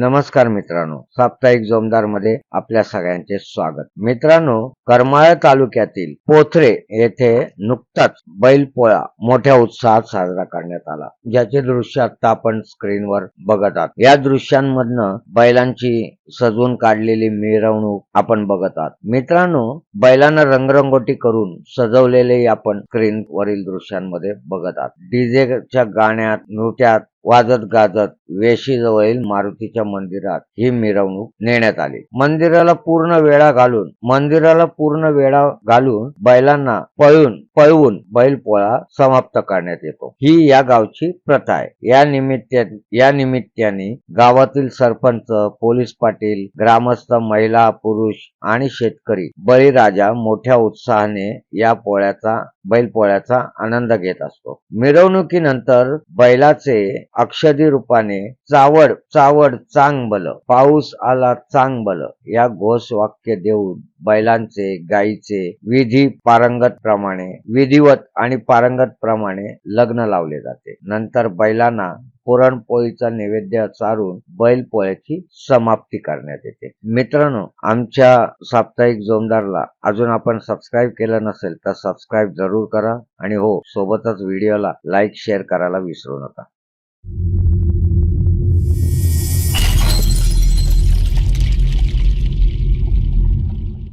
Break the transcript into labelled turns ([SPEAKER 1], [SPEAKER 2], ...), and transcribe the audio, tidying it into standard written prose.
[SPEAKER 1] नमस्कार मित्रांनो, साप्ताहिक जोमदार मध्ये आपल्या सगळ्यांचे स्वागत। मित्रांनो, करमाळा तालुक्यातील पोथरे येथे नुकताच बैलपोळा मोठ्या उत्साहात साजरा करण्यात आला, ज्याचे दृश्य आता आपण स्क्रीनवर बघत आहात। या दृश्यांमधनं बैलांची सजवून काढलेली मिरवणूक आपण बघत आहात। मित्रांनो, बैलांना रंगरंगोटी करून सजवलेले आपण स्क्रीनवरील दृश्यांमध्ये बघत आहात। डीजेच्या गाण्यात, नृत्यात वाजत गाजत वेशीजवळील मारुतीच्या मंदिरात ही मिरवणूक नेण्यात आली। मंदिराला पूर्ण वेळा घालून बैलांना पळवून बैलपोळा समाप्त करण्यात येतो। ही या गावची प्रथा आहे। या निमित्ताने गावातील सरपंच, पोलीस पाटील, ग्रामस्थ, महिला, पुरुष आणि शेतकरी बळीराजा मोठ्या उत्साहाने या बैलपोळ्याचा आनंद घेत असतो। मिरवणुकीनंतर बैलाचे अक्षदी रूपाने चावड चावड चांग भल, पाऊस आला चांग भल या घोषवाक्य देऊन बैलांचे, गायीचे विधिवत आणि पारंगत प्रमाणे लग्न लावले जाते। नंतर बैलांना पुरणपोळीचा नैवेद्य चारून बैलपोळ्याची समाप्ती करण्यात येते। मित्रांनो, आमच्या साप्ताहिक जोमदारला अजून आपण सबस्क्राईब केलं नसेल तर सबस्क्राईब जरूर करा आणि हो, सोबतच व्हिडिओला लाईक शेअर करायला विसरू नका।